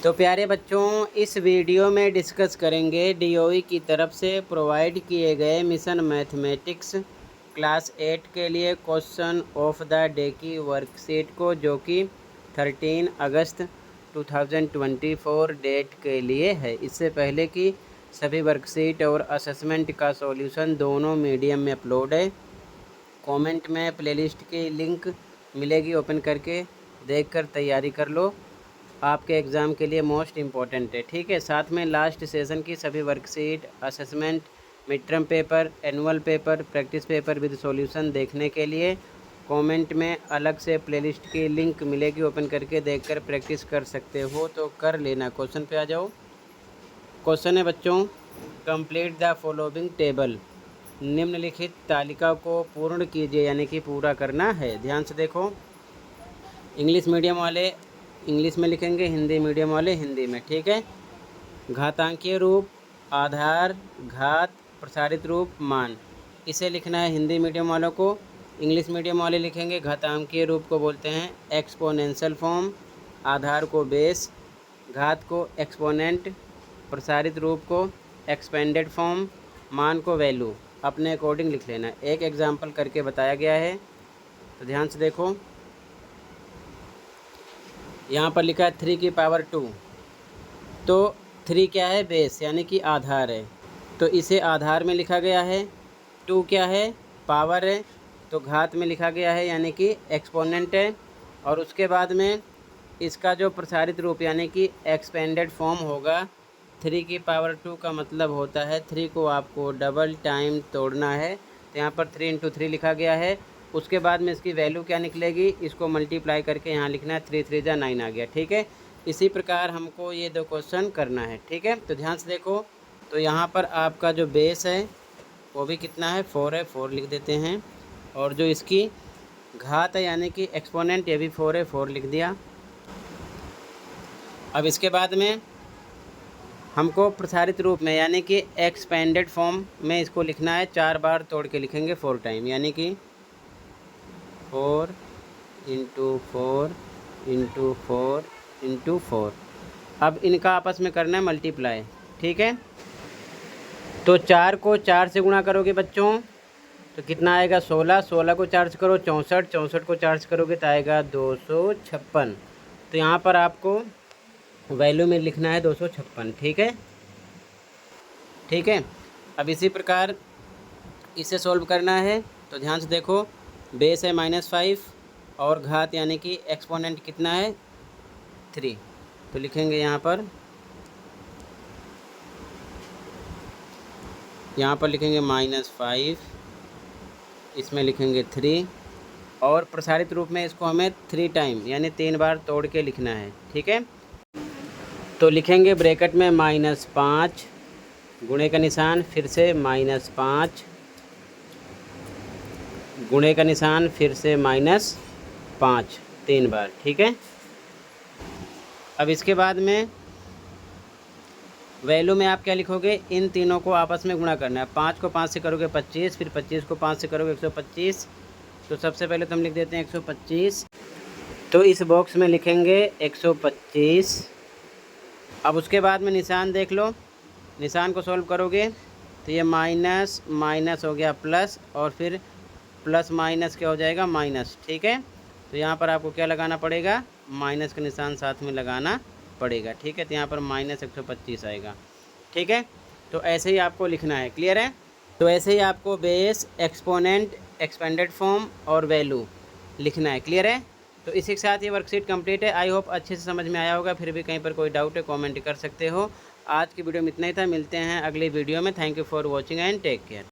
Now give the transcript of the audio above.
तो प्यारे बच्चों, इस वीडियो में डिस्कस करेंगे डीओई की तरफ से प्रोवाइड किए गए मिशन मैथमेटिक्स क्लास 8 के लिए क्वेश्चन ऑफ द डे की वर्कशीट को, जो कि 13 अगस्त 2024 डेट के लिए है। इससे पहले कि सभी वर्कशीट और असेसमेंट का सॉल्यूशन दोनों मीडियम में अपलोड है। कमेंट में प्लेलिस्ट की लिंक मिलेगी, ओपन करके देखकर तैयारी कर लो, आपके एग्ज़ाम के लिए मोस्ट इम्पॉर्टेंट है। ठीक है, साथ में लास्ट सेशन की सभी worksheet, assessment, mid term paper, annual paper, practice paper with solution देखने के लिए कमेंट में अलग से प्लेलिस्ट की लिंक मिलेगी, ओपन करके देखकर प्रैक्टिस कर सकते हो तो कर लेना। क्वेश्चन पे आ जाओ। क्वेश्चन है बच्चों, कंप्लीट द फॉलोइंग टेबल। निम्नलिखित तालिका को पूर्ण कीजिए, यानी कि पूरा करना है। ध्यान से देखो, इंग्लिश मीडियम वाले इंग्लिश में लिखेंगे, हिंदी मीडियम वाले हिंदी में। ठीक है, घातांकीय रूप, आधार, घात, प्रसारित रूप, मान, इसे लिखना है हिंदी मीडियम वालों को। इंग्लिश मीडियम वाले लिखेंगे घातांकीय रूप को बोलते हैं एक्सपोनेंशियल फॉर्म, आधार को बेस, घात को एक्सपोनेंट, प्रसारित रूप को एक्सपेंडेड फॉर्म, मान को वैल्यू। अपने अकॉर्डिंग लिख लेना। एक एग्जाम्पल करके बताया गया है, तो ध्यान से देखो। यहाँ पर लिखा है 3 की पावर 2, तो 3 क्या है? बेस, यानी कि आधार है, तो इसे आधार में लिखा गया है। 2 क्या है? पावर है, तो घात में लिखा गया है, यानी कि एक्सपोनेंट है। और उसके बाद में इसका जो प्रसारित रूप यानी कि एक्सपेंडेड फॉर्म होगा, 3 की पावर 2 का मतलब होता है 3 को आपको डबल टाइम तोड़ना है, तो यहाँ पर 3 × 3 लिखा गया है। उसके बाद में इसकी वैल्यू क्या निकलेगी, इसको मल्टीप्लाई करके यहाँ लिखना है, 3 × 3 = 9 आ गया। ठीक है, इसी प्रकार हमको ये 2 क्वेश्चन करना है। ठीक है, तो ध्यान से देखो। तो यहाँ पर आपका जो बेस है वो भी कितना है? 4 है, 4 लिख देते हैं। और जो इसकी घात है यानी कि एक्सपोनेंट, ये भी 4 है, 4 लिख दिया। अब इसके बाद में हमको प्रसारित रूप में यानी कि एक्सपेंडेड फॉर्म में इसको लिखना है। 4 बार तोड़ के लिखेंगे, 4 टाइम, यानी कि 4 × 4 × 4 × 4। अब इनका आपस में करना है मल्टीप्लाई। ठीक है, तो 4 को 4 से गुणा करोगे बच्चों तो कितना आएगा? 16, 16 को 4 से करो 64, 64 को 4 से करोगे तो आएगा 256। तो यहाँ पर आपको वैल्यू में लिखना है 256। ठीक है, ठीक है। अब इसी प्रकार इसे सॉल्व करना है, तो ध्यान से देखो। बेस है -5 और घात यानी कि एक्सपोनेंट कितना है? 3, तो लिखेंगे यहाँ पर लिखेंगे -5, इसमें लिखेंगे 3, और प्रसारित रूप में इसको हमें 3 टाइम यानी 3 बार तोड़ के लिखना है। ठीक है, तो लिखेंगे ब्रैकेट में -5, गुणे का निशान, फिर से -5, गुणे का निशान, फिर से -5, 3 बार। ठीक है, अब इसके बाद में वैल्यू में आप क्या लिखोगे? इन तीनों को आपस में गुणा करना है। 5 को 5 से करोगे 25, फिर 25 को 5 से करोगे 125। तो सबसे पहले तो हम लिख देते हैं 125, तो इस बॉक्स में लिखेंगे 125। अब उसके बाद में निशान देख लो, निशान को सॉल्व करोगे तो ये माइनस माइनस हो गया प्लस, और फिर प्लस माइनस क्या हो जाएगा? माइनस। ठीक है, तो यहाँ पर आपको क्या लगाना पड़ेगा? माइनस का निशान साथ में लगाना पड़ेगा। ठीक है, तो यहाँ पर -125 आएगा। ठीक है, तो ऐसे ही आपको लिखना है। क्लियर है? तो ऐसे ही आपको बेस, एक्सपोनेंट, एक्सपेंडेड फॉर्म और वैल्यू लिखना है। क्लियर है? तो इसी के साथ ये वर्कशीट कंप्लीट है। आई होप अच्छे से समझ में आया होगा। फिर भी कहीं पर कोई डाउट है कमेंट कर सकते हो। आज की वीडियो में इतना ही था, मिलते हैं अगली वीडियो में। Thank you for watching and take care.